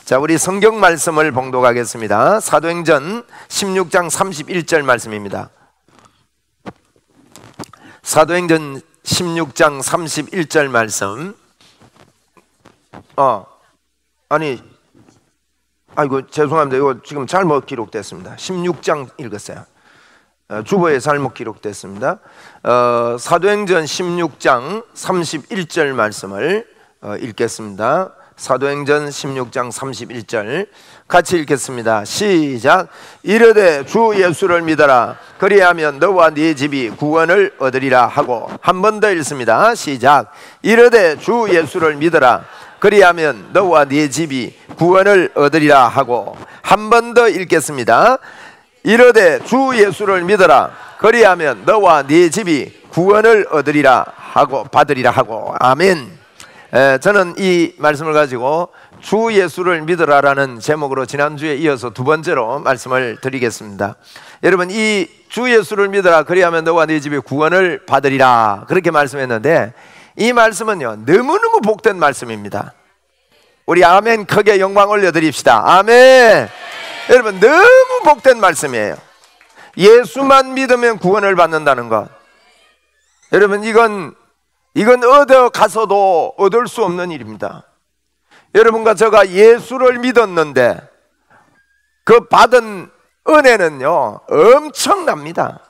자, 우리 성경 말씀을 봉독하겠습니다. 사도행전 16장 31절 말씀입니다. 사도행전 16장 31절 말씀. 아이고 죄송합니다. 이거 지금 잘못 기록됐습니다. 16장 읽었어요. 주보에 잘못 기록됐습니다. 사도행전 16장 31절 말씀을 읽겠습니다. 사도행전 16장 31절 같이 읽겠습니다. 시작. 이르되 주 예수를 믿어라. 그리하면 너와 네 집이 구원을 얻으리라 하고. 한 번 더 읽습니다. 시작. 이르되 주 예수를 믿어라. 그리하면 너와 네 집이 구원을 얻으리라 하고. 한 번 더 읽겠습니다. 이르되 주 예수를 믿어라. 그리하면 너와 네 집이 구원을 얻으리라 하고, 받으리라 하고. 아멘. 저는 이 말씀을 가지고 주 예수를 믿으라라는 제목으로 지난주에 이어서 두 번째로 말씀을 드리겠습니다. 여러분, 이 주 예수를 믿어라. 그리하면 너와 네 집이 구원을 받으리라, 그렇게 말씀했는데, 이 말씀은요 너무너무 복된 말씀입니다. 우리 아멘 크게 영광 올려드립시다. 아멘. 여러분, 너무 복된 말씀이에요. 예수만 믿으면 구원을 받는다는 것, 여러분, 이건 얻어 가서도 얻을 수 없는 일입니다. 여러분과 제가 예수를 믿었는데 그 받은 은혜는요 엄청납니다.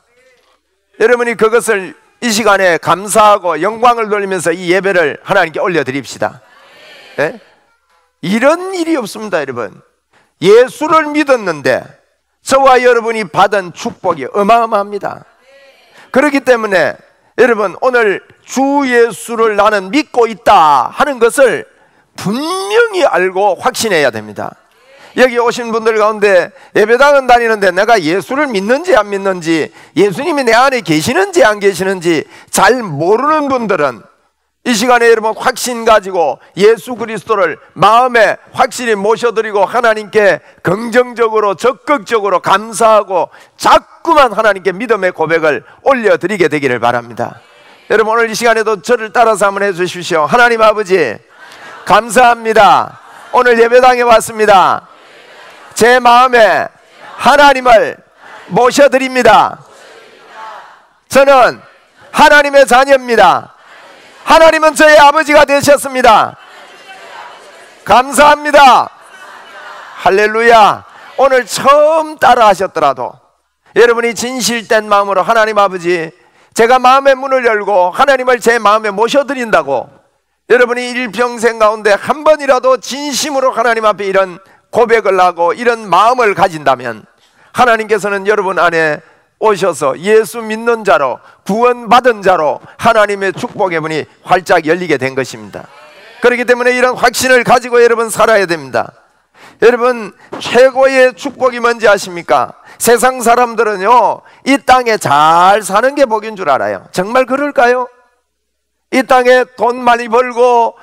여러분이 그것을 이 시간에 감사하고 영광을 돌리면서 이 예배를 하나님께 올려드립시다. 네? 이런 일이 없습니다. 여러분, 예수를 믿었는데 저와 여러분이 받은 축복이 어마어마합니다. 그렇기 때문에 여러분, 오늘 주 예수를 나는 믿고 있다 하는 것을 분명히 알고 확신해야 됩니다. 여기 오신 분들 가운데 예배당은 다니는데 내가 예수를 믿는지 안 믿는지, 예수님이 내 안에 계시는지 안 계시는지 잘 모르는 분들은 이 시간에 여러분 확신 가지고 예수 그리스도를 마음에 확실히 모셔드리고 하나님께 긍정적으로 적극적으로 감사하고 자꾸만 하나님께 믿음의 고백을 올려드리게 되기를 바랍니다. 여러분, 오늘 이 시간에도 저를 따라서 한번 해주십시오. 하나님 아버지, 감사합니다. 오늘 예배당에 왔습니다. 제 마음에 하나님을 모셔드립니다. 저는 하나님의 자녀입니다. 하나님은 저의 아버지가 되셨습니다. 감사합니다. 할렐루야. 오늘 처음 따라 하셨더라도 여러분이 진실된 마음으로 하나님 아버지, 제가 마음의 문을 열고 하나님을 제 마음에 모셔드린다고 여러분이 일평생 가운데 한 번이라도 진심으로 하나님 앞에 이런 고백을 하고 이런 마음을 가진다면 하나님께서는 여러분 안에 오셔서 예수 믿는 자로, 구원받은 자로 하나님의 축복의 문이 활짝 열리게 된 것입니다. 그렇기 때문에 이런 확신을 가지고 여러분 살아야 됩니다. 여러분, 최고의 축복이 뭔지 아십니까? 세상 사람들은요 이 땅에 잘 사는 게 복인 줄 알아요. 정말 그럴까요? 이 땅에 돈 많이 벌고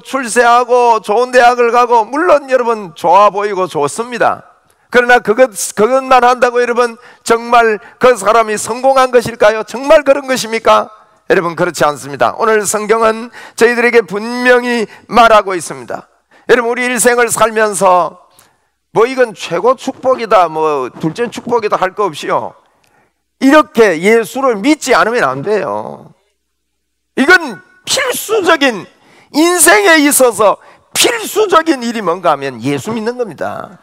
출세하고 좋은 대학을 가고, 물론 여러분 좋아 보이고 좋습니다. 그러나 그것만 한다고 여러분 정말 그 사람이 성공한 것일까요? 정말 그런 것입니까? 여러분, 그렇지 않습니다. 오늘 성경은 저희들에게 분명히 말하고 있습니다. 여러분, 우리 일생을 살면서 이건 최고 축복이다, 둘째 축복이다 할 거 없이요, 이렇게 예수를 믿지 않으면 안 돼요. 이건 필수적인, 인생에 있어서 필수적인 일이 뭔가 하면 예수 믿는 겁니다.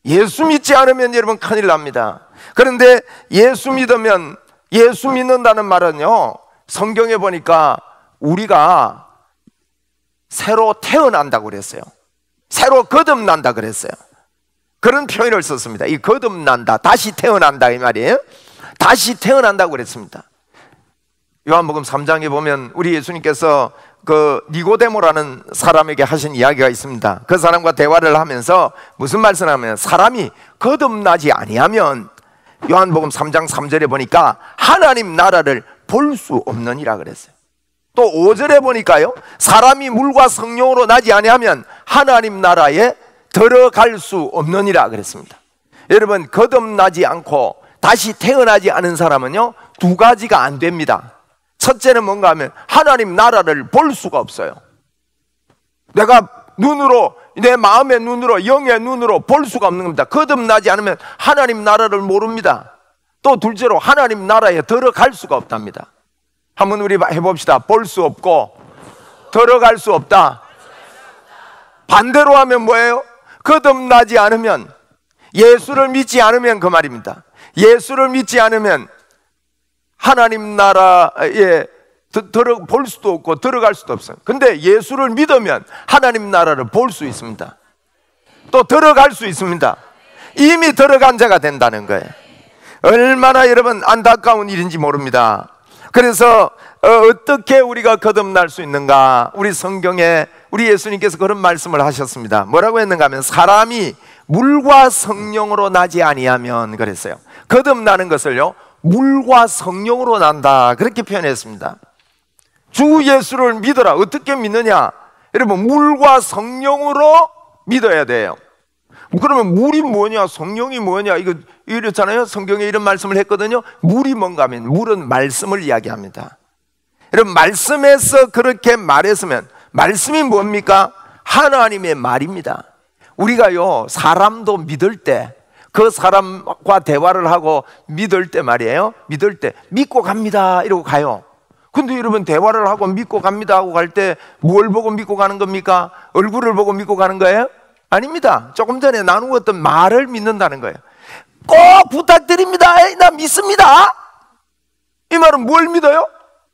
예수 믿지 않으면 여러분 큰일 납니다. 그런데 예수 믿으면, 예수 믿는다는 말은요 성경에 보니까 우리가 새로 태어난다고 그랬어요. 새로 거듭난다 그랬어요. 그런 표현을 썼습니다. 이 거듭난다, 다시 태어난다, 이 말이에요. 다시 태어난다고 그랬습니다. 요한복음 3장에 보면 우리 예수님께서 그 니고데모라는 사람에게 하신 이야기가 있습니다. 그 사람과 대화를 하면서 무슨 말씀을 하면, 사람이 거듭나지 아니하면 요한복음 3장 3절에 보니까 하나님 나라를 볼 수 없느니라 그랬어요. 또 5절에 보니까요, 사람이 물과 성령으로 나지 아니하면 하나님 나라에 들어갈 수 없느니라 그랬습니다. 여러분, 거듭나지 않고 다시 태어나지 않은 사람은요 두 가지가 안 됩니다. 첫째는 뭔가 하면 하나님 나라를 볼 수가 없어요. 내가 눈으로, 내 마음의 눈으로, 영의 눈으로 볼 수가 없는 겁니다. 거듭나지 않으면 하나님 나라를 모릅니다. 또 둘째로 하나님 나라에 들어갈 수가 없답니다. 한번 우리 해봅시다. 볼 수 없고 들어갈 수 없다. 반대로 하면 뭐예요? 거듭나지 않으면, 예수를 믿지 않으면 그 말입니다. 예수를 믿지 않으면 하나님 나라에 볼 수도 없고 들어갈 수도 없어요. 근데 예수를 믿으면 하나님 나라를 볼 수 있습니다. 또 들어갈 수 있습니다. 이미 들어간 자가 된다는 거예요. 얼마나 여러분 안타까운 일인지 모릅니다. 그래서 어떻게 우리가 거듭날 수 있는가? 우리 성경에 우리 예수님께서 그런 말씀을 하셨습니다. 뭐라고 했는가 하면, 사람이 물과 성령으로 나지 아니하면, 그랬어요. 거듭나는 것을요, 물과 성령으로 난다, 그렇게 표현했습니다. 주 예수를 믿어라. 어떻게 믿느냐? 여러분, 물과 성령으로 믿어야 돼요. 그러면 물이 뭐냐, 성령이 뭐냐, 이거 이렇잖아요. 성경에 이런 말씀을 했거든요. 물이 뭔가 하면, 물은 말씀을 이야기합니다. 여러분, 말씀에서 그렇게 말했으면, 말씀이 뭡니까? 하나님의 말입니다. 우리가요, 사람도 믿을 때, 그 사람과 대화를 하고 믿을 때 말이에요, 믿을 때 믿고 갑니다 이러고 가요. 근데 여러분, 대화를 하고 믿고 갑니다 하고 갈 때 뭘 보고 믿고 가는 겁니까? 얼굴을 보고 믿고 가는 거예요? 아닙니다. 조금 전에 나누었던 말을 믿는다는 거예요. 꼭 부탁드립니다, 나 믿습니다. 이 말은 뭘 믿어요?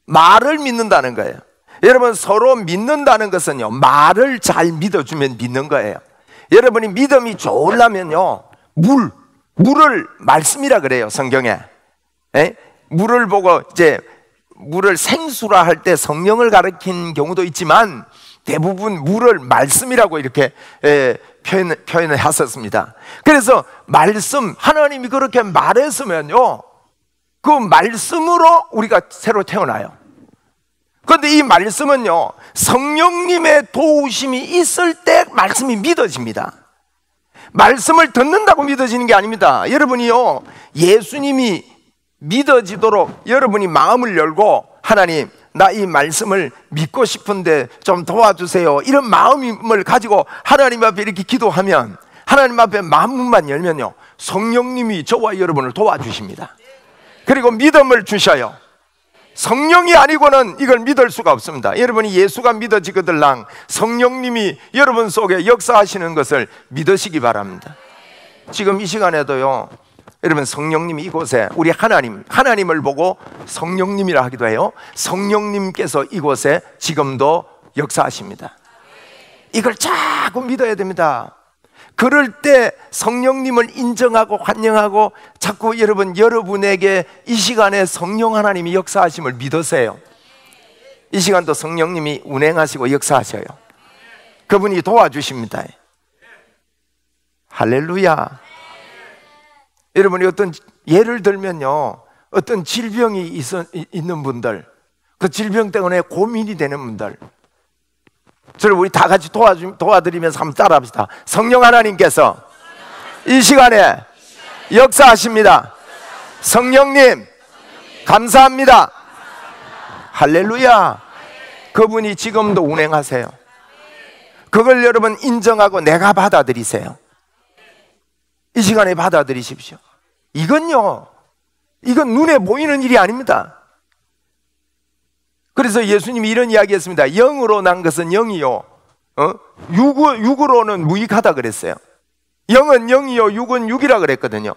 말을 믿는다는 거예요. 여러분, 서로 믿는다는 것은요, 말을 잘 믿어주면 믿는 거예요. 여러분이 믿음이 좋으려면요, 물을 말씀이라 그래요, 성경에. 물을 보고 이제 물을 생수라 할 때 성령을 가리킨 경우도 있지만, 대부분 물을 말씀이라고 이렇게 표현을 하셨습니다. 그래서 말씀, 하나님이 그렇게 말했으면요, 그 말씀으로 우리가 새로 태어나요. 그런데 이 말씀은요, 성령님의 도우심이 있을 때 말씀이 믿어집니다. 말씀을 듣는다고 믿어지는 게 아닙니다. 여러분이요, 예수님이 믿어지도록 여러분이 마음을 열고, 하나님, 나 이 말씀을 믿고 싶은데 좀 도와주세요, 이런 마음을 가지고 하나님 앞에 이렇게 기도하면, 하나님 앞에 마음만 열면요, 성령님이 저와 여러분을 도와주십니다. 그리고 믿음을 주셔요. 성령이 아니고는 이걸 믿을 수가 없습니다. 여러분이 예수가 믿어지거들랑 성령님이 여러분 속에 역사하시는 것을 믿으시기 바랍니다. 지금 이 시간에도요, 여러분, 성령님이 이곳에, 우리 하나님을 보고 성령님이라 하기도 해요. 성령님께서 이곳에 지금도 역사하십니다. 이걸 자꾸 믿어야 됩니다. 그럴 때 성령님을 인정하고 환영하고, 자꾸 여러분에게 이 시간에 성령 하나님이 역사하심을 믿으세요. 이 시간도 성령님이 운행하시고 역사하셔요. 그분이 도와주십니다. 할렐루야. 여러분이 어떤 예를 들면요, 어떤 질병이 있는 분들, 그 질병 때문에 고민이 되는 분들, 저를 우리 다 같이 도와드리면서 한번 따라합시다. 성령 하나님께서 이 시간에 역사하십니다. 성령님 감사합니다. 할렐루야. 그분이 지금도 운행하세요. 그걸 여러분 인정하고 내가 받아들이세요. 이 시간에 받아들이십시오. 이건 눈에 보이는 일이 아닙니다. 그래서 예수님이 이런 이야기 했습니다. 영으로 난 것은 영이요, 육으로는 무익하다 그랬어요. 영은 영이요, 육은 육이라 그랬거든요.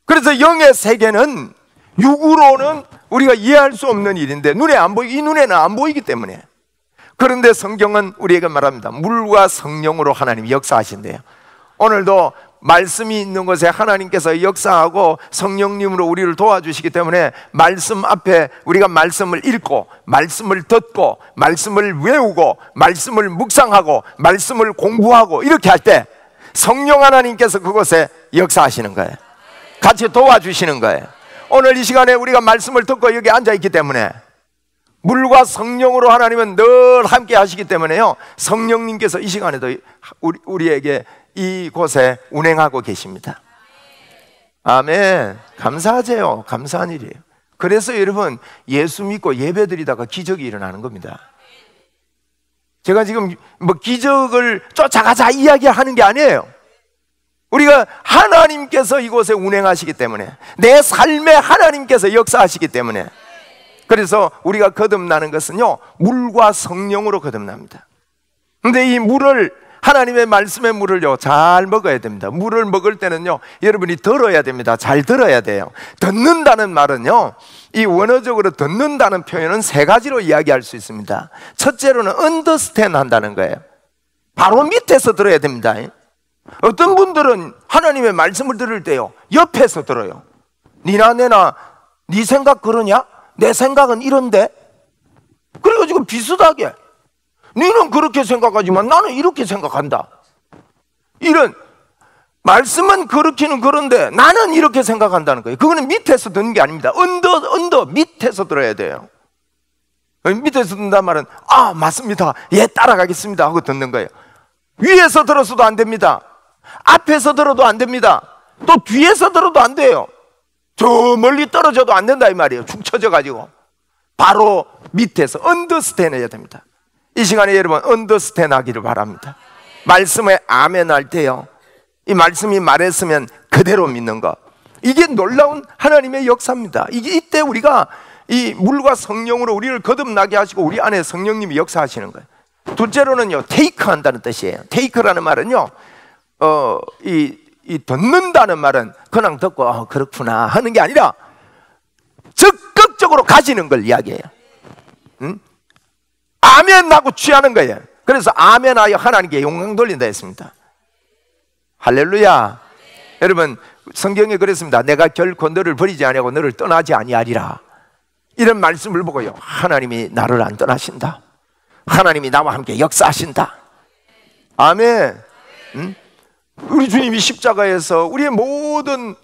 그래서 영의 세계는 육으로는 우리가 이해할 수 없는 일인데, 이 눈에는 안 보이기 때문에. 그런데 성경은 우리에게 말합니다. 물과 성령으로 하나님이 역사하신대요. 오늘도 말씀이 있는 곳에 하나님께서 역사하고 성령님으로 우리를 도와주시기 때문에, 말씀 앞에 우리가 말씀을 읽고, 말씀을 듣고, 말씀을 외우고, 말씀을 묵상하고, 말씀을 공부하고, 이렇게 할 때 성령 하나님께서 그곳에 역사하시는 거예요. 같이 도와주시는 거예요. 오늘 이 시간에 우리가 말씀을 듣고 여기 앉아있기 때문에, 물과 성령으로 하나님은 늘 함께 하시기 때문에요, 성령님께서 이 시간에도 우리에게 이곳에 운행하고 계십니다. 아멘. 감사하세요. 감사한 일이에요. 그래서 여러분, 예수 믿고 예배드리다가 기적이 일어나는 겁니다. 제가 지금 뭐 기적을 쫓아가자 이야기하는 게 아니에요. 우리가 하나님께서 이곳에 운행하시기 때문에, 내 삶에 하나님께서 역사하시기 때문에, 그래서 우리가 거듭나는 것은요, 물과 성령으로 거듭납니다. 근데 이 물을, 하나님의 말씀의 물을요, 잘 먹어야 됩니다. 물을 먹을 때는요, 여러분이 들어야 됩니다. 잘 들어야 돼요. 듣는다는 말은요, 이 원어적으로 듣는다는 표현은 세 가지로 이야기할 수 있습니다. 첫째로는 understand 한다는 거예요. 바로 밑에서 들어야 됩니다. 어떤 분들은 하나님의 말씀을 들을 때요, 옆에서 들어요. 니나 내나 네 생각 그러냐? 내 생각은 이런데? 그래가지고 비슷하게, 너는 그렇게 생각하지만 나는 이렇게 생각한다. 이런 말씀은 그렇기는 그런데 나는 이렇게 생각한다는 거예요. 그거는 밑에서 듣는 게 아닙니다. 언더 밑에서 들어야 돼요. 밑에서 듣는단 말은 아 맞습니다, 예 따라가겠습니다 하고 듣는 거예요. 위에서 들었어도 안 됩니다. 앞에서 들어도 안 됩니다. 또 뒤에서 들어도 안 돼요. 저 멀리 떨어져도 안 된다 이 말이에요. 축 처져가지고. 바로 밑에서 언더스탠 해야 됩니다. 이 시간에 여러분 언더스탠 하기를 바랍니다. 말씀에 아멘 할 때요, 이 말씀이 말했으면 그대로 믿는 것, 이게 놀라운 하나님의 역사입니다. 이때 우리가 이 물과 성령으로 우리를 거듭나게 하시고 우리 안에 성령님이 역사하시는 거예요. 둘째로는요, 테이크 한다는 뜻이에요. 테이크라는 말은요, 이 듣는다는 말은 그냥 듣고 그렇구나 하는 게 아니라 적극적으로 가지는 걸 이야기해요. 아멘하고 취하는 거예요. 그래서 아멘하여 하나님께 영광 돌린다 했습니다. 할렐루야. 여러분 성경에 그랬습니다. 내가 결코 너를 버리지 아니하고 너를 떠나지 아니하리라. 이런 말씀을 보고요, 하나님이 나를 안 떠나신다. 하나님이 나와 함께 역사하신다. 아멘. 우리 주님이 십자가에서 우리의 모든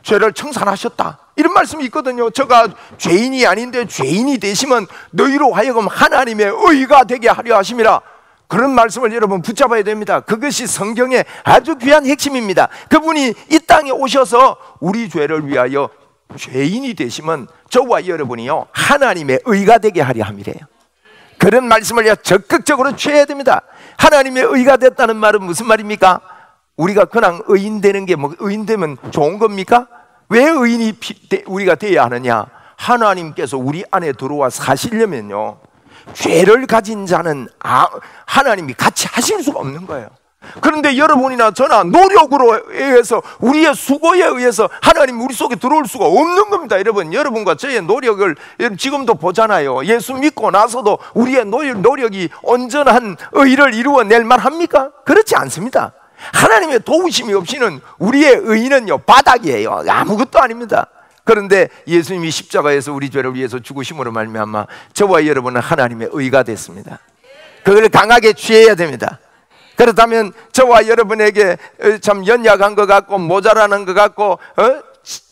죄를 청산하셨다, 이런 말씀이 있거든요. 저가 죄인이 아닌데 죄인이 되시면 너희로 하여금 하나님의 의가 되게 하려 하심이라. 그런 말씀을 여러분 붙잡아야 됩니다. 그것이 성경의 아주 귀한 핵심입니다. 그분이 이 땅에 오셔서 우리 죄를 위하여 죄인이 되시면 저와 여러분이요 하나님의 의가 되게 하려 함이래요. 그런 말씀을 적극적으로 취해야 됩니다. 하나님의 의가 됐다는 말은 무슨 말입니까? 우리가 그냥 의인 되는 게 뭐 의인 되면 좋은 겁니까? 왜 의인이 우리가 되어야 하느냐? 하나님께서 우리 안에 들어와 사시려면요, 죄를 가진 자는 하나님이 같이 하실 수가 없는 거예요. 그런데 여러분이나 저나 노력으로 의해서, 우리의 수고에 의해서 하나님 우리 속에 들어올 수가 없는 겁니다. 여러분과 저의 노력을 지금도 보잖아요. 예수 믿고 나서도 우리의 노력이 온전한 의를 이루어낼 만합니까? 그렇지 않습니다. 하나님의 도우심이 없이는 우리의 의는요 바닥이에요. 아무것도 아닙니다. 그런데 예수님이 십자가에서 우리 죄를 위해서 죽으심으로 말미암아 저와 여러분은 하나님의 의가 됐습니다. 그걸 강하게 취해야 됩니다. 그렇다면 저와 여러분에게 참 연약한 것 같고 모자라는 것 같고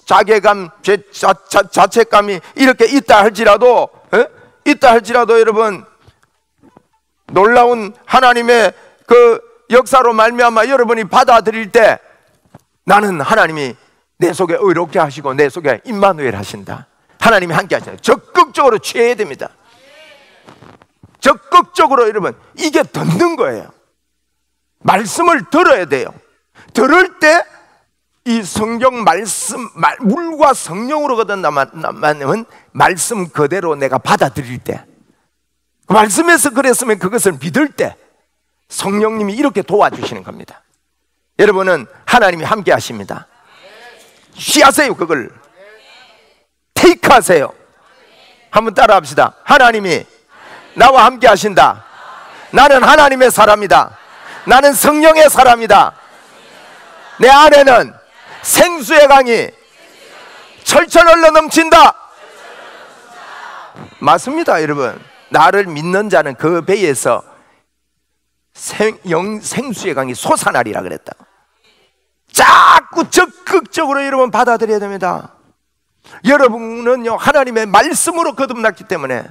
자괴감, 자책감이 이렇게 있다 할지라도 여러분 놀라운 하나님의 그 역사로 말미암아 여러분이 받아들일 때 나는 하나님이 내 속에 의롭게 하시고 내 속에 임마누엘 하신다, 하나님이 함께 하신다, 적극적으로 취해야 됩니다. 적극적으로 여러분 이게 듣는 거예요. 말씀을 들어야 돼요. 들을 때 이 성경 말씀, 물과 성령으로 거듭나면 말씀 그대로 내가 받아들일 때, 그 말씀에서 그랬으면 그것을 믿을 때 성령님이 이렇게 도와주시는 겁니다. 여러분은 하나님이 함께 하십니다. 취하세요. 그걸 테이크하세요. 한번 따라 합시다. 하나님이 나와 함께 하신다. 나는 하나님의 사람이다. 나는 성령의 사람이다. 내 안에는 생수의 강이 철철 흘러 넘친다. 맞습니다. 여러분, 나를 믿는 자는 그 배에서 생수의 강이 솟아나리라 그랬다. 자꾸 적극적으로 여러분 받아들여야 됩니다. 여러분은요 하나님의 말씀으로 거듭났기 때문에,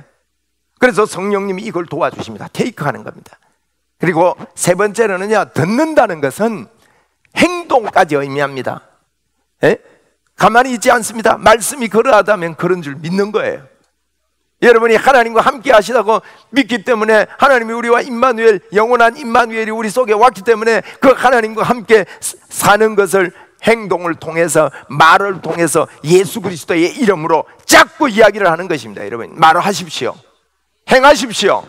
그래서 성령님이 이걸 도와주십니다. 테이크하는 겁니다. 그리고 세 번째로는요, 듣는다는 것은 행동까지 의미합니다. 가만히 있지 않습니다. 말씀이 그러하다면 그런 줄 믿는 거예요. 여러분이 하나님과 함께 하시다고 믿기 때문에 하나님이 우리와 임마누엘, 영원한 임마누엘이 우리 속에 왔기 때문에 그 하나님과 함께 사는 것을 행동을 통해서, 말을 통해서 예수 그리스도의 이름으로 자꾸 이야기를 하는 것입니다. 여러분, 말을 하십시오. 행하십시오.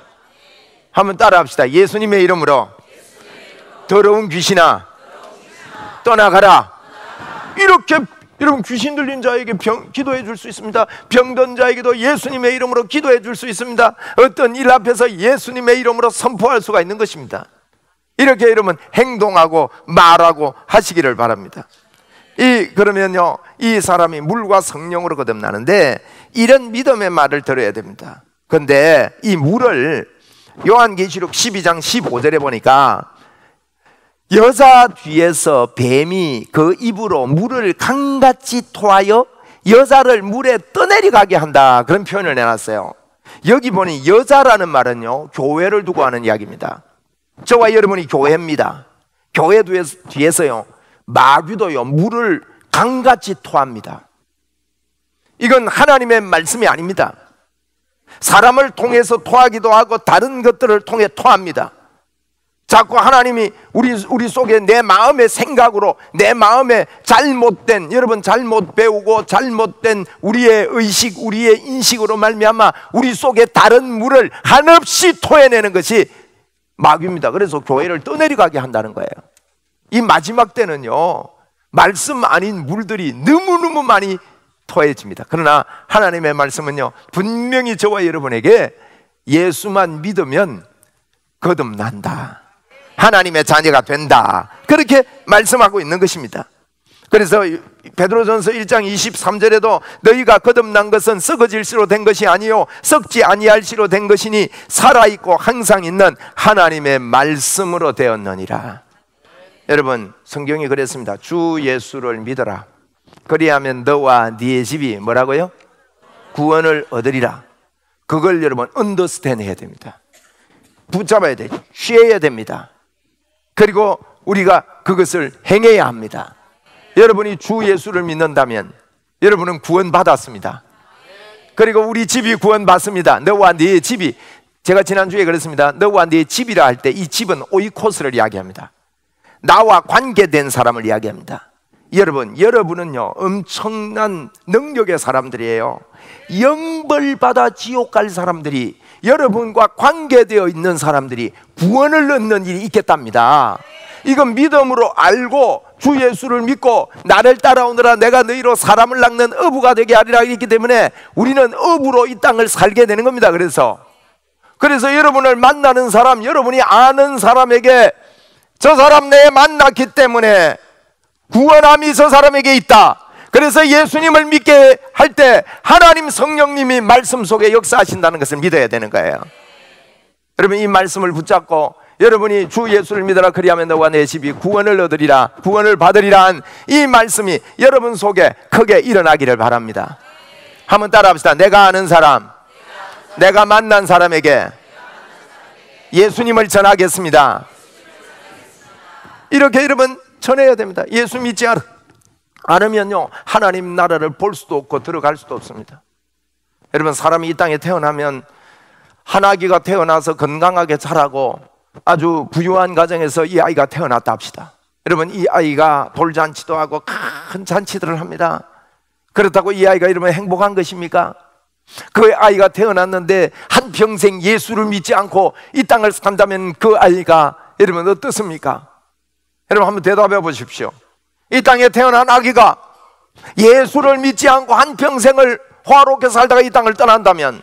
한번 따라합시다. 예수님의 이름으로 더러운 귀신아 떠나가라. 이렇게 여러분, 귀신 들린 자에게 기도해 줄 수 있습니다. 병든 자에게도 예수님의 이름으로 기도해 줄 수 있습니다. 어떤 일 앞에서 예수님의 이름으로 선포할 수가 있는 것입니다. 이렇게 여러분 행동하고 말하고 하시기를 바랍니다. 그러면요, 이 사람이 물과 성령으로 거듭나는데 이런 믿음의 말을 들어야 됩니다. 그런데 이 물을 요한계시록 12장 15절에 보니까 여자 뒤에서 뱀이 그 입으로 물을 강같이 토하여 여자를 물에 떠내려가게 한다, 그런 표현을 내놨어요. 여기 보니 여자라는 말은요, 교회를 두고 하는 이야기입니다. 저와 여러분이 교회입니다. 교회 뒤에서요, 마귀도요 물을 강같이 토합니다. 이건 하나님의 말씀이 아닙니다. 사람을 통해서 토하기도 하고 다른 것들을 통해 토합니다. 자꾸 하나님이 우리 속에 내 마음의 생각으로, 내 마음의 잘못된, 여러분 잘못 배우고 잘못된 우리의 의식, 우리의 인식으로 말미암아 우리 속에 다른 물을 한없이 토해내는 것이 마귀입니다. 그래서 교회를 떠내려가게 한다는 거예요. 이 마지막 때는요, 말씀 아닌 물들이 너무너무 많이 토해집니다. 그러나 하나님의 말씀은요, 분명히 저와 여러분에게 예수만 믿으면 거듭난다, 하나님의 자녀가 된다, 그렇게 말씀하고 있는 것입니다. 그래서 베드로전서 1장 23절에도 너희가 거듭난 것은 썩어질 시로 된 것이 아니요 썩지 아니할 시로 된 것이니 살아있고 항상 있는 하나님의 말씀으로 되었느니라. 여러분, 성경이 그랬습니다. 주 예수를 믿어라. 그리하면 너와 네 집이 뭐라고요? 구원을 얻으리라. 그걸 여러분 언더스탠드 해야 됩니다. 붙잡아야 돼요. 취해야 됩니다. 그리고 우리가 그것을 행해야 합니다. 여러분이 주 예수를 믿는다면 여러분은 구원받았습니다. 그리고 우리 집이 구원받습니다. 너와 네 집이, 제가 지난주에 그랬습니다. 너와 네 집이라 할 때 이 집은 오이코스를 이야기합니다. 나와 관계된 사람을 이야기합니다. 여러분은요 엄청난 능력의 사람들이에요. 영벌받아 지옥 갈 사람들이, 여러분과 관계되어 있는 사람들이 구원을 얻는 일이 있겠답니다. 이건 믿음으로 알고 주 예수를 믿고 나를 따라오느라 내가 너희로 사람을 낚는 어부가 되게 하리라 했기 때문에 우리는 어부로 이 땅을 살게 되는 겁니다. 그래서 여러분을 만나는 사람, 여러분이 아는 사람에게 저 사람 내 만났기 때문에 구원함이 저 사람에게 있다. 그래서 예수님을 믿게 할 때 하나님 성령님이 말씀 속에 역사하신다는 것을 믿어야 되는 거예요. 여러분, 이 말씀을 붙잡고 여러분이 주 예수를 믿어라. 그리하면 너와 내 집이 구원을 얻으리라, 구원을 받으리라 한 이 말씀이 여러분 속에 크게 일어나기를 바랍니다. 한번 따라합시다. 내가 아는 사람, 내가 만난 사람에게 예수님을 전하겠습니다. 이렇게 여러분 전해야 됩니다. 예수 믿지 않으면요 하나님 나라를 볼 수도 없고 들어갈 수도 없습니다. 여러분, 사람이 이 땅에 태어나면 한 아기가 태어나서 건강하게 자라고 아주 부유한 가정에서 이 아이가 태어났다 합시다. 여러분, 이 아이가 돌잔치도 하고 큰 잔치들을 합니다. 그렇다고 이 아이가 이러면 행복한 것입니까? 그 아이가 태어났는데 한평생 예수를 믿지 않고 이 땅을 산다면 그 아이가 여러분 어떻습니까? 여러분 한번 대답해 보십시오. 이 땅에 태어난 아기가 예수를 믿지 않고 한평생을 화롭게 살다가 이 땅을 떠난다면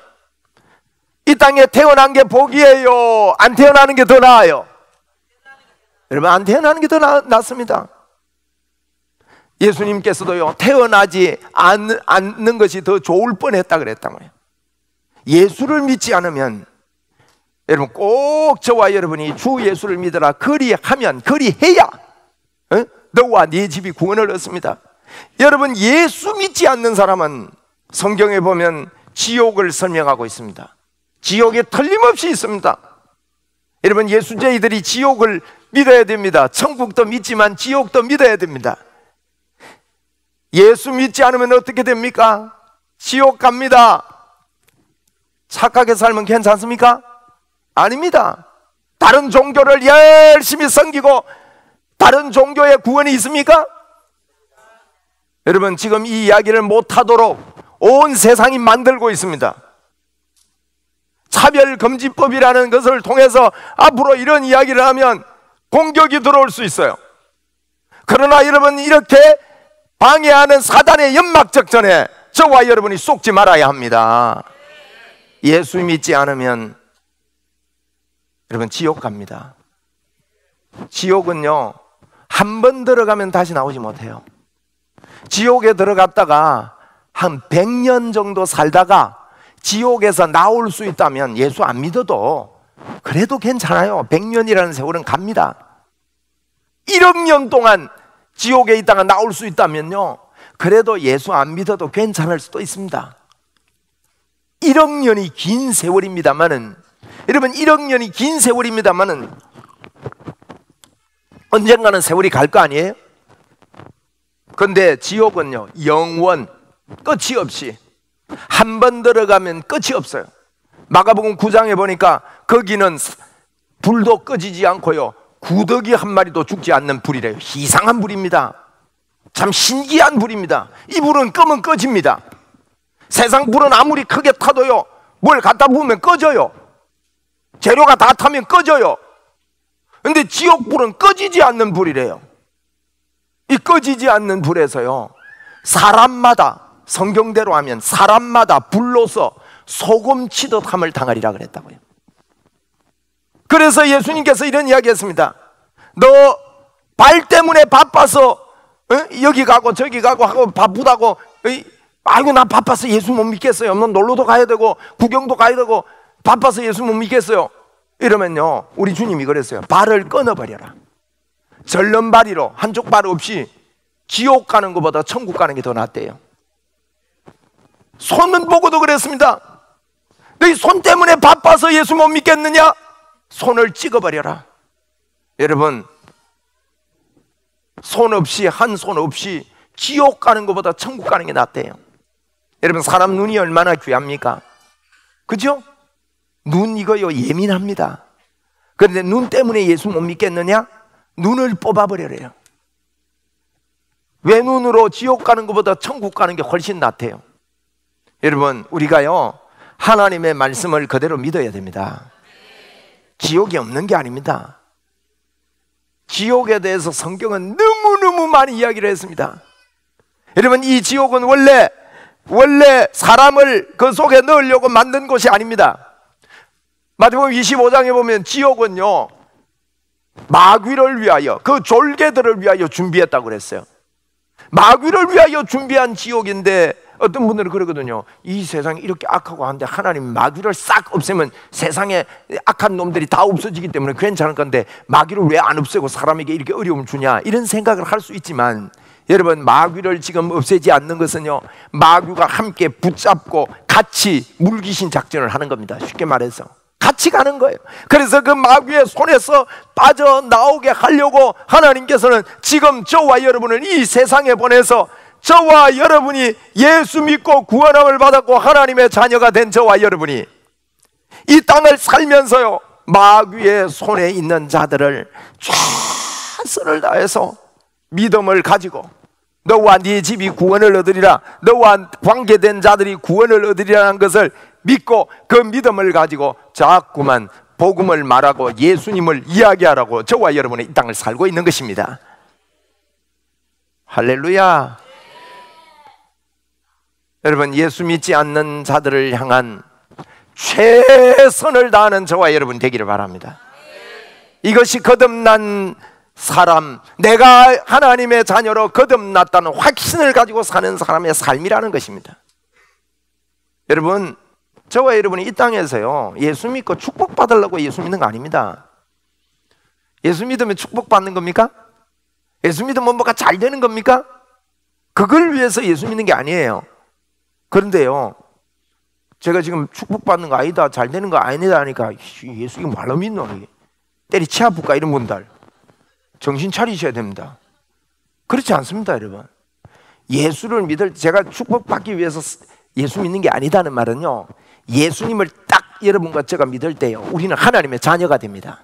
이 땅에 태어난 게 복이에요? 안 태어나는 게 더 나아요? 여러분, 안 태어나는 게 더 낫습니다. 예수님께서도요 태어나지 않는 것이 더 좋을 뻔했다 그랬단 말이에요. 예수를 믿지 않으면 여러분 꼭 저와 여러분이 주 예수를 믿어라 그리하면, 그리해야 너와 네 집이 구원을 얻습니다. 여러분, 예수 믿지 않는 사람은 성경에 보면 지옥을 설명하고 있습니다. 지옥에 틀림없이 있습니다. 여러분, 예수쟁이들이 지옥을 믿어야 됩니다. 천국도 믿지만 지옥도 믿어야 됩니다. 예수 믿지 않으면 어떻게 됩니까? 지옥 갑니다. 착하게 살면 괜찮습니까? 아닙니다. 다른 종교를 열심히 섬기고 다른 종교에 구원이 있습니까? 여러분, 지금 이 이야기를 못하도록 온 세상이 만들고 있습니다. 차별금지법이라는 것을 통해서 앞으로 이런 이야기를 하면 공격이 들어올 수 있어요. 그러나 여러분, 이렇게 방해하는 사단의 연막작전에 저와 여러분이 속지 말아야 합니다. 예수 믿지 않으면 여러분 지옥 갑니다. 지옥은요, 한 번 들어가면 다시 나오지 못해요. 지옥에 들어갔다가 한 100년 정도 살다가 지옥에서 나올 수 있다면 예수 안 믿어도 그래도 괜찮아요. 100년이라는 세월은 갑니다. 1억 년 동안 지옥에 있다가 나올 수 있다면요, 그래도 예수 안 믿어도 괜찮을 수도 있습니다. 1억 년이 긴 세월입니다만은, 여러분 1억 년이 긴 세월입니다만은 언젠가는 세월이 갈 거 아니에요? 근데 지옥은요, 영원 끝이 없이 한 번 들어가면 끝이 없어요. 마가복음 9장에 보니까 거기는 불도 꺼지지 않고요, 구더기 한 마리도 죽지 않는 불이래요. 이상한 불입니다. 참 신기한 불입니다. 이 불은 끄면 꺼집니다. 세상 불은 아무리 크게 타도요, 뭘 갖다 부으면 꺼져요. 재료가 다 타면 꺼져요. 근데 지옥 불은 꺼지지 않는 불이래요. 이 꺼지지 않는 불에서요, 사람마다, 성경대로 하면 사람마다 불로서 소금 치듯 함을 당하리라 그랬다고요. 그래서 예수님께서 이런 이야기 했습니다. 너 발 때문에 바빠서 여기 가고 저기 가고 하고 바쁘다고, 아이고 나 바빠서 예수 못 믿겠어요. 너 놀러도 가야 되고 구경도 가야 되고 바빠서 예수 못 믿겠어요. 이러면요, 우리 주님이 그랬어요. 발을 끊어버려라. 절름발이로 한쪽 발 없이 지옥 가는 것보다 천국 가는 게 더 낫대요. 손은 보고도 그랬습니다. 너희 손 때문에 바빠서 예수 못 믿겠느냐? 손을 찍어버려라. 여러분, 손 없이, 한 손 없이 지옥 가는 것보다 천국 가는 게 낫대요. 여러분, 사람 눈이 얼마나 귀합니까? 그죠? 눈 이거요, 예민합니다. 그런데 눈 때문에 예수 못 믿겠느냐? 눈을 뽑아버려래요. 왜 눈으로 지옥 가는 것보다 천국 가는 게 훨씬 낫대요. 여러분, 우리가요, 하나님의 말씀을 그대로 믿어야 됩니다. 지옥이 없는 게 아닙니다. 지옥에 대해서 성경은 너무너무 많이 이야기를 했습니다. 여러분, 이 지옥은 원래 사람을 그 속에 넣으려고 만든 곳이 아닙니다. 마태복음 25장에 보면 지옥은요, 마귀를 위하여, 그 졸개들을 위하여 준비했다고 그랬어요. 마귀를 위하여 준비한 지옥인데, 어떤 분들은 그러거든요. 이 세상이 이렇게 악하고 한데 하나님 마귀를 싹 없애면 세상에 악한 놈들이 다 없어지기 때문에 괜찮을 건데 마귀를 왜 안 없애고 사람에게 이렇게 어려움 주냐, 이런 생각을 할 수 있지만, 여러분, 마귀를 지금 없애지 않는 것은요, 마귀가 함께 붙잡고 같이 물귀신 작전을 하는 겁니다. 쉽게 말해서 같이 가는 거예요. 그래서 그 마귀의 손에서 빠져나오게 하려고 하나님께서는 지금 저와 여러분을 이 세상에 보내서, 저와 여러분이 예수 믿고 구원함을 받았고 하나님의 자녀가 된 저와 여러분이 이 땅을 살면서요, 마귀의 손에 있는 자들을 최선을 다해서 믿음을 가지고 너와 네 집이 구원을 얻으리라, 너와 관계된 자들이 구원을 얻으리라는 것을 믿고 그 믿음을 가지고 자꾸만 복음을 말하고 예수님을 이야기하라고 저와 여러분이 이 땅을 살고 있는 것입니다. 할렐루야. 여러분, 예수 믿지 않는 자들을 향한 최선을 다하는 저와 여러분 되기를 바랍니다. 이것이 거듭난 사람, 내가 하나님의 자녀로 거듭났다는 확신을 가지고 사는 사람의 삶이라는 것입니다. 여러분, 저와 여러분이 이 땅에서요, 예수 믿고 축복받으려고 예수 믿는 거 아닙니다. 예수 믿으면 축복받는 겁니까? 예수 믿으면 뭐가 잘 되는 겁니까? 그걸 위해서 예수 믿는 게 아니에요. 그런데요, 제가 지금 축복받는 거 아니다, 잘 되는 거 아니다 하니까 예수 이거 말로 믿노? 때리치 아플까? 이런 분들 정신 차리셔야 됩니다. 그렇지 않습니다, 여러분. 예수를 믿을, 제가 축복받기 위해서 예수 믿는 게 아니다는 말은요, 예수님을 딱 여러분과 제가 믿을 때요, 우리는 하나님의 자녀가 됩니다.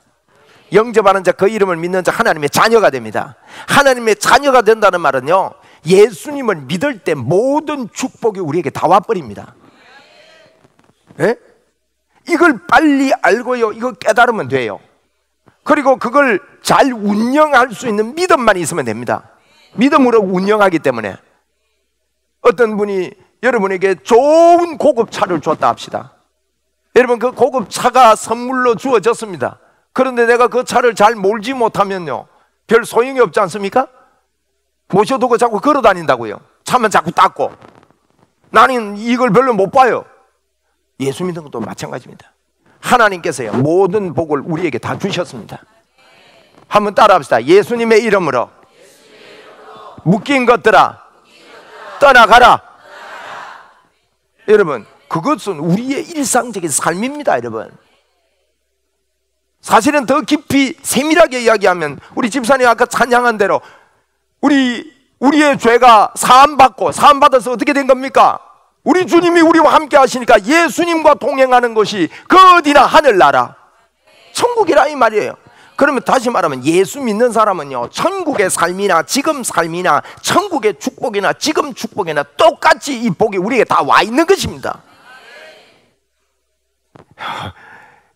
영접하는 자, 그 이름을 믿는 자 하나님의 자녀가 됩니다. 하나님의 자녀가 된다는 말은요, 예수님을 믿을 때 모든 축복이 우리에게 다 와버립니다. 예? 이걸 빨리 알고요, 이거 깨달으면 돼요. 그리고 그걸 잘 운영할 수 있는 믿음만 있으면 됩니다. 믿음으로 운영하기 때문에. 어떤 분이 여러분에게 좋은 고급 차를 줬다 합시다. 여러분, 그 고급 차가 선물로 주어졌습니다. 그런데 내가 그 차를 잘 몰지 못하면요, 별 소용이 없지 않습니까? 모셔두고 자꾸 걸어 다닌다고요. 차만 자꾸 닦고. 나는 이걸 별로 못 봐요. 예수 믿는 것도 마찬가지입니다. 하나님께서요, 모든 복을 우리에게 다 주셨습니다. 한번 따라 합시다. 예수님의 이름으로 묶인 것들아 떠나가라. 여러분, 그것은 우리의 일상적인 삶입니다. 여러분, 사실은 더 깊이 세밀하게 이야기하면, 우리 집사님 아까 찬양한 대로 우리의 죄가 사함받아서 어떻게 된 겁니까? 우리 주님이 우리와 함께 하시니까 예수님과 동행하는 것이 그 어디나 하늘나라 천국이라 이 말이에요. 그러면 다시 말하면 예수 믿는 사람은요, 천국의 삶이나 지금 삶이나 천국의 축복이나 지금 축복이나 똑같이 이 복이 우리에게 다 와 있는 것입니다.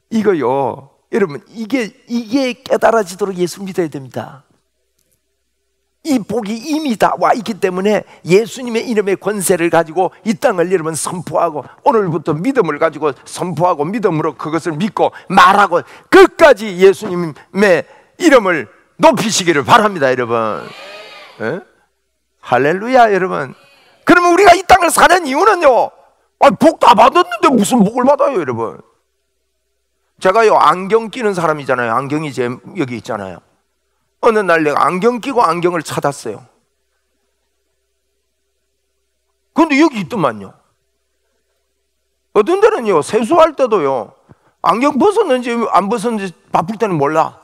이거요, 여러분, 이게 깨달아지도록 예수 믿어야 됩니다. 이 복이 이미 다 와 있기 때문에 예수님의 이름의 권세를 가지고 이 땅을 여러분 선포하고, 오늘부터 믿음을 가지고 선포하고 믿음으로 그것을 믿고 말하고 끝까지 예수님의 이름을 높이시기를 바랍니다. 여러분, 예? 할렐루야. 여러분, 그러면 우리가 이 땅을 사는 이유는요, 복 다 받았는데 무슨 복을 받아요? 여러분, 제가요, 안경 끼는 사람이잖아요. 안경이 여기 있잖아요. 어느 날 내가 안경 끼고 안경을 찾았어요. 그런데 여기 있더만요. 어떤 데는요, 세수할 때도요, 안경 벗었는지 안 벗었는지 바쁠 때는 몰라.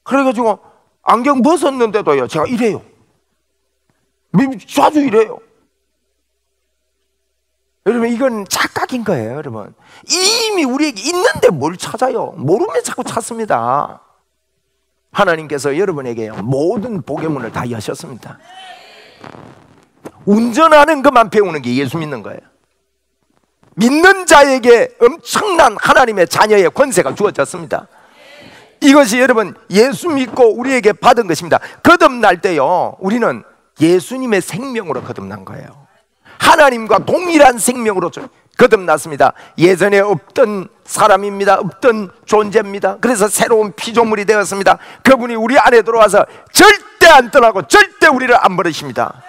그래가지고 안경 벗었는데도요, 제가 이래요. 자주 이래요. 여러분, 이건 착각인 거예요. 여러분, 이미 우리에게 있는데 뭘 찾아요? 모르면 자꾸 찾습니다. 하나님께서 여러분에게요, 모든 복의 문을 다 여셨습니다. 운전하는 것만 배우는 게 예수 믿는 거예요. 믿는 자에게 엄청난 하나님의 자녀의 권세가 주어졌습니다. 이것이 여러분 예수 믿고 우리에게 받은 것입니다. 거듭날 때요, 우리는 예수님의 생명으로 거듭난 거예요. 하나님과 동일한 생명으로 거듭났습니다. 예전에 없던 사람입니다. 없던 존재입니다. 그래서 새로운 피조물이 되었습니다. 그분이 우리 안에 들어와서 절대 안 떠나고 절대 우리를 안 버리십니다.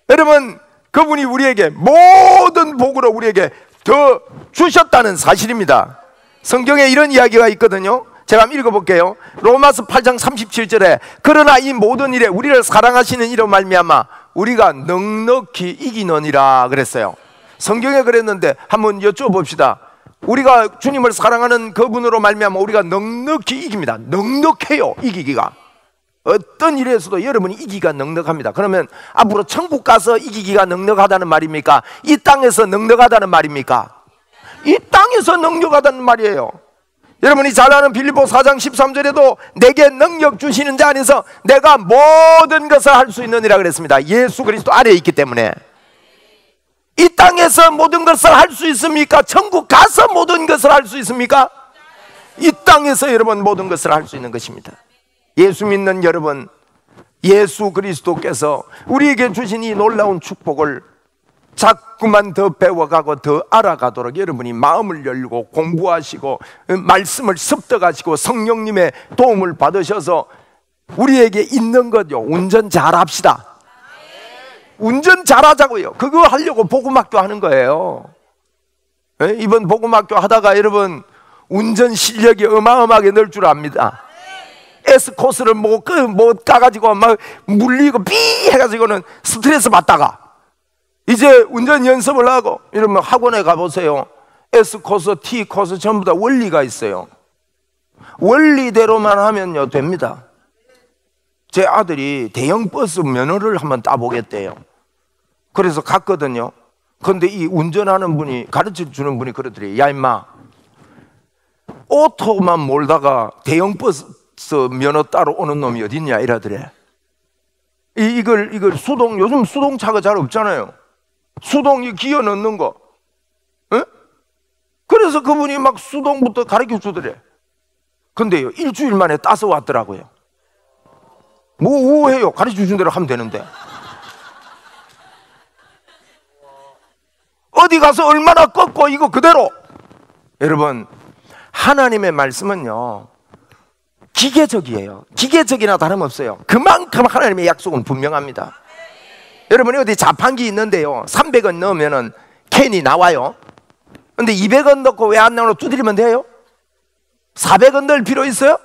여러분, 그분이 우리에게 모든 복으로 우리에게 더 주셨다는 사실입니다. 성경에 이런 이야기가 있거든요. 제가 한번 읽어볼게요. 로마서 8장 37절에 그러나 이 모든 일에 우리를 사랑하시는 이로 말미암아 우리가 넉넉히 이기느니라 그랬어요. 성경에 그랬는데 한번 여쭤봅시다. 우리가 주님을 사랑하는 그분으로 말미암아 우리가 넉넉히 이깁니다. 넉넉해요. 이기기가. 어떤 일에서도 여러분이 이기기가 넉넉합니다. 그러면 앞으로 천국 가서 이기기가 넉넉하다는 말입니까? 이 땅에서 넉넉하다는 말입니까? 이 땅에서 넉넉하다는 말이에요. 여러분이 잘 아는 빌립보 4장 13절에도 내게 능력 주시는 자 안에서 내가 모든 것을 할 수 있느니라 그랬습니다. 예수 그리스도 안에 있기 때문에. 이 땅에서 모든 것을 할 수 있습니까? 천국 가서 모든 것을 할 수 있습니까? 이 땅에서 여러분 모든 것을 할 수 있는 것입니다. 예수 믿는 여러분, 예수 그리스도께서 우리에게 주신 이 놀라운 축복을 자꾸만 더 배워가고 더 알아가도록 여러분이 마음을 열고 공부하시고 말씀을 습득하시고 성령님의 도움을 받으셔서 우리에게 있는 것요, 운전 잘합시다. 운전 잘하자고요. 그거 하려고 복음학교 하는 거예요. 이번 복음학교 하다가 여러분 운전 실력이 어마어마하게 늘 줄 압니다. S코스를 뭐 까가지고 막 물리고 삐 해가지고는 스트레스 받다가 이제 운전 연습을 하고 이러면 학원에 가보세요. S코스, T코스 전부 다 원리가 있어요. 원리대로만 하면요 됩니다. 제 아들이 대형 버스 면허를 한번 따보겠대요. 그래서 갔거든요. 근데 이 운전하는 분이, 가르쳐 주는 분이 그러더래. 야 임마, 오토만 몰다가 대형 버스 면허 따로 오는 놈이 어딨냐 이러더래. 이걸 수동, 요즘 수동차가 잘 없잖아요. 수동이 기어 넣는 거. 에? 그래서 그분이 막 수동부터 가르쳐 주더래. 근데요, 일주일 만에 따서 왔더라고요. 뭐 우해요? 가르쳐 준 대로 하면 되는데. 어디 가서 얼마나 꺾고 이거 그대로. 여러분, 하나님의 말씀은요 기계적이에요. 기계적이나 다름없어요. 그만큼 하나님의 약속은 분명합니다. 여러분이 어디 자판기 있는데요 300원 넣으면 캔이 나와요. 근데 200원 넣고 왜 안 나오나 두드리면 돼요? 400원 넣을 필요 있어요?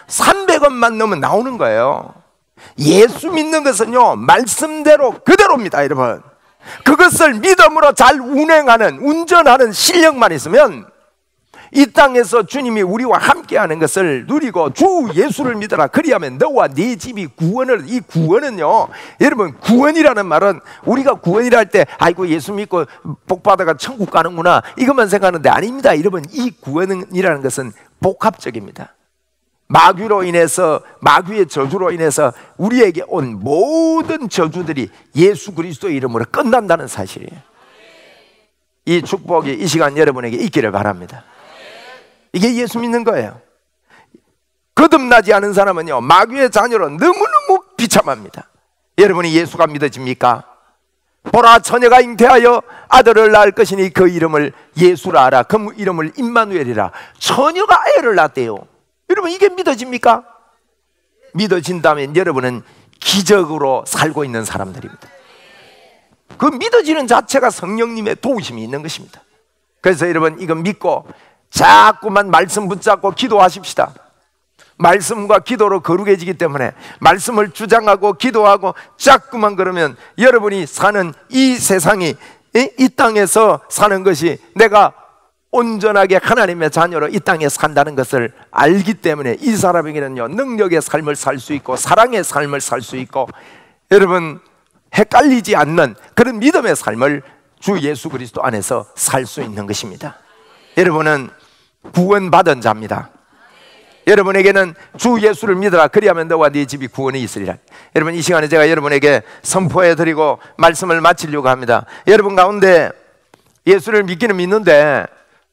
300원만 넣으면 나오는 거예요. 예수 믿는 것은요 말씀대로 그대로입니다. 여러분, 그것을 믿음으로 잘 운전하는 실력만 있으면 이 땅에서 주님이 우리와 함께하는 것을 누리고 주 예수를 믿어라 그리하면 너와 네 집이 구원을. 이 구원은요, 여러분, 구원이라는 말은 우리가 구원이라 할 때 아이고 예수 믿고 복 받아가 천국 가는구나 이것만 생각하는데 아닙니다. 여러분, 이 구원이라는 것은 복합적입니다. 마귀로 인해서, 마귀의 저주로 인해서 우리에게 온 모든 저주들이 예수 그리스도의 이름으로 끝난다는 사실이에요. 이 축복이 이 시간 여러분에게 있기를 바랍니다. 이게 예수 믿는 거예요. 거듭나지 않은 사람은요 마귀의 자녀로 너무너무 비참합니다. 여러분이 예수가 믿어집니까? 보라, 처녀가 잉태하여 아들을 낳을 것이니 그 이름을 예수라 하라. 그 이름을 임마누엘이라. 처녀가 애를 낳았대요. 여러분, 이게 믿어집니까? 믿어진다면 여러분은 기적으로 살고 있는 사람들입니다. 그 믿어지는 자체가 성령님의 도우심이 있는 것입니다. 그래서 여러분, 이거 믿고 자꾸만 말씀 붙잡고 기도하십시다. 말씀과 기도로 거룩해지기 때문에 말씀을 주장하고 기도하고 자꾸만 그러면 여러분이 사는 이 세상이, 이 땅에서 사는 것이 내가 온전하게 하나님의 자녀로 이 땅에 산다는 것을 알기 때문에 이 사람에게는요 능력의 삶을 살 수 있고 사랑의 삶을 살 수 있고, 여러분, 헷갈리지 않는 그런 믿음의 삶을 주 예수 그리스도 안에서 살 수 있는 것입니다. 여러분은 구원받은 자입니다. 여러분에게는 주 예수를 믿어라 그리하면 너와 네 집이 구원이 있으리라. 여러분, 이 시간에 제가 여러분에게 선포해 드리고 말씀을 마치려고 합니다. 여러분 가운데 예수를 믿기는 믿는데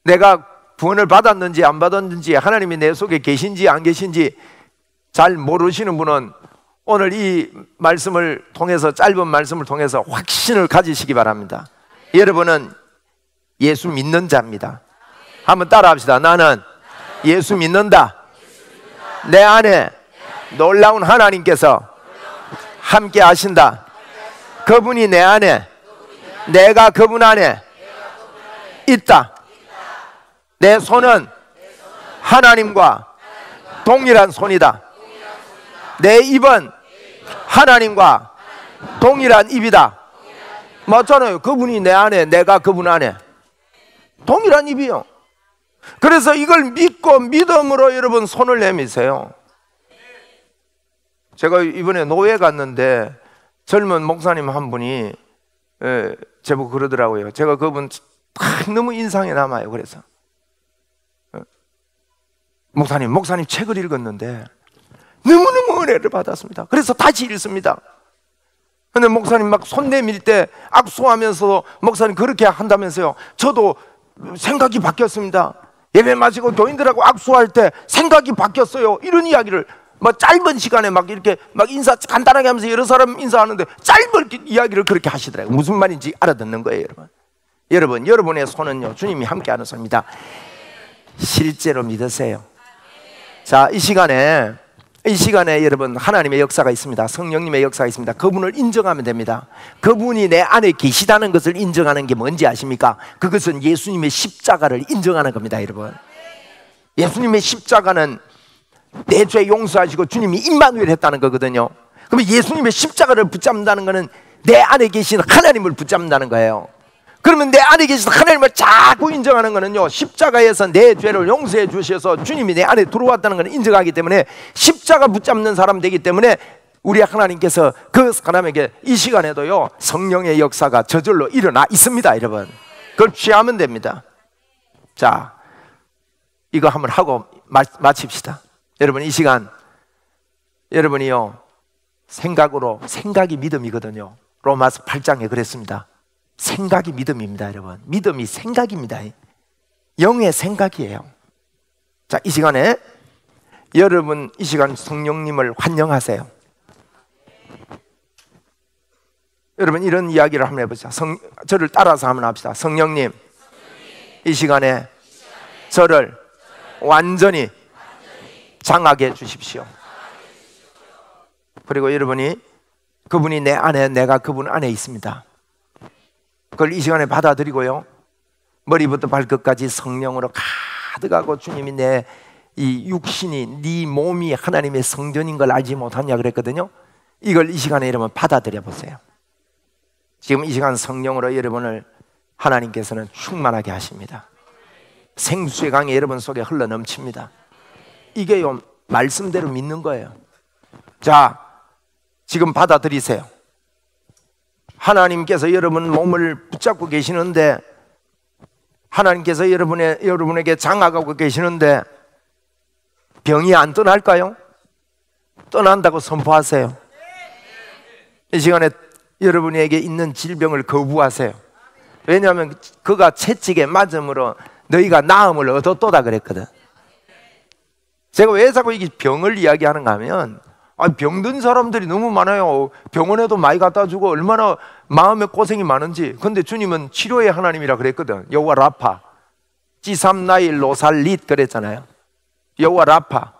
내가 구원을 받았는지 안 받았는지, 하나님이 내 속에 계신지 안 계신지 잘 모르시는 분은 오늘 이 말씀을 통해서, 짧은 말씀을 통해서 확신을 가지시기 바랍니다. 여러분은 예수 믿는 자입니다. 한번 따라 합시다. 나는 예수 믿는다. 내 안에 놀라운 하나님께서 함께 하신다. 그분이 내 안에, 내가 그분 안에 있다. 내 손은 하나님과 동일한 손이다. 내 입은 하나님과 동일한 입이다. 맞잖아요. 그분이 내 안에, 내가 그분 안에 동일한 입이요. 그래서 이걸 믿고 믿음으로 여러분 손을 내미세요. 제가 이번에 노예 갔는데 젊은 목사님 한 분이 제보고 그러더라고요. 제가 그분 너무 인상에 남아요. 그래서 목사님 책을 읽었는데 너무너무 은혜를 받았습니다. 그래서 다시 읽습니다. 근데 목사님 막 손 내밀 때 악수하면서 목사님 그렇게 한다면서요. 저도 생각이 바뀌었습니다. 예배 마치고 교인들하고 악수할 때 생각이 바뀌었어요. 이런 이야기를 막 짧은 시간에 막 이렇게 막 인사 간단하게 하면서 여러 사람 인사하는데 짧은 이야기를 그렇게 하시더라고요. 무슨 말인지 알아듣는 거예요. 여러분, 여러분의 손은요 주님이 함께하는 손입니다. 실제로 믿으세요. 자, 이 시간에 여러분 하나님의 역사가 있습니다. 성령님의 역사가 있습니다. 그분을 인정하면 됩니다. 그분이 내 안에 계시다는 것을 인정하는 게 뭔지 아십니까? 그것은 예수님의 십자가를 인정하는 겁니다. 여러분, 예수님의 십자가는 내 죄 용서하시고 주님이 임마누엘 했다는 거거든요. 그러면 예수님의 십자가를 붙잡는다는 것은 내 안에 계신 하나님을 붙잡는다는 거예요. 그러면 내 안에 계신 하나님을 자꾸 인정하는 것은요 십자가에서 내 죄를 용서해 주셔서 주님이 내 안에 들어왔다는 것을 인정하기 때문에 십자가 붙잡는 사람 되기 때문에 우리 하나님께서 그 사람에게 이 시간에도요 성령의 역사가 저절로 일어나 있습니다. 여러분, 그걸 취하면 됩니다. 자, 이거 한번 하고 마칩시다. 여러분, 이 시간 여러분이요 생각이 믿음이거든요. 로마서 8장에 그랬습니다. 생각이 믿음입니다. 여러분, 믿음이 생각입니다. 영의 생각이에요. 자, 이 시간에 여러분, 이 시간 성령님을 환영하세요. 여러분, 이런 이야기를 한번 해보자. 저를 따라서 한번 합시다. 성령님, 이 시간에 저를 완전히 장하게 해주십시오. 그리고 여러분이 그분이 내 안에, 내가 그분 안에 있습니다. 그걸 이 시간에 받아들이고요, 머리부터 발끝까지 성령으로 가득하고, 주님이 내 이 육신이, 네 몸이 하나님의 성전인 걸 알지 못하냐 그랬거든요. 이걸 이 시간에 여러분 받아들여 보세요. 지금 이 시간 성령으로 여러분을 하나님께서는 충만하게 하십니다. 생수의 강이 여러분 속에 흘러 넘칩니다. 이게요 말씀대로 믿는 거예요. 자, 지금 받아들이세요. 하나님께서 여러분 몸을 붙잡고 계시는데, 하나님께서 여러분에게 장악하고 계시는데 병이 안 떠날까요? 떠난다고 선포하세요. 이 시간에 여러분에게 있는 질병을 거부하세요. 왜냐하면 그가 채찍에 맞음으로 너희가 나음을 얻었도다 그랬거든. 제가 왜 자꾸 이게 병을 이야기하는가 하면, 병든 사람들이 너무 많아요. 병원에도 많이 갖다 주고 얼마나 마음에 고생이 많은지. 근데 주님은 치료의 하나님이라 그랬거든. 여호와 라파, 지삼나일 로살릿 그랬잖아요. 여호와 라파,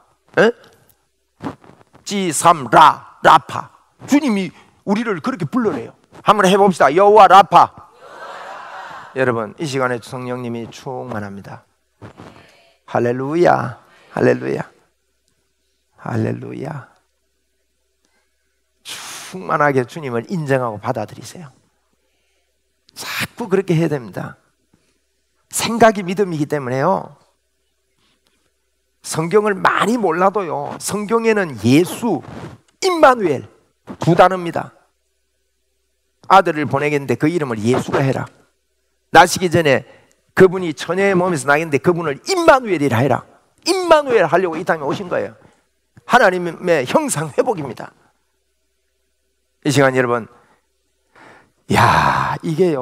지삼라 라파. 주님이 우리를 그렇게 불러내요. 한번 해봅시다. 여호와 라파. 여러분, 이 시간에 성령님이 충만합니다. 할렐루야, 할렐루야, 할렐루야. 충만하게 주님을 인정하고 받아들이세요. 자꾸 그렇게 해야 됩니다. 생각이 믿음이기 때문에요, 성경을 많이 몰라도요, 성경에는 예수, 임마누엘 두 단어입니다. 아들을 보내겠는데 그 이름을 예수라 해라. 나시기 전에 그분이 처녀의 몸에서 나겠는데 그분을 임마누엘이라 해라. 임마누엘 하려고 이 땅에 오신 거예요. 하나님의 형상 회복입니다. 이 시간 여러분, 야, 이게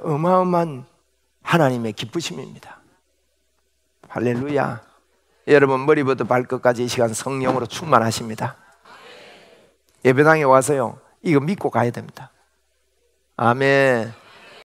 어마어마한 하나님의 기쁘심입니다. 할렐루야. 여러분, 머리부터 발끝까지 이 시간 성령으로 충만하십니다. 예배당에 와서요 이거 믿고 가야 됩니다. 아멘.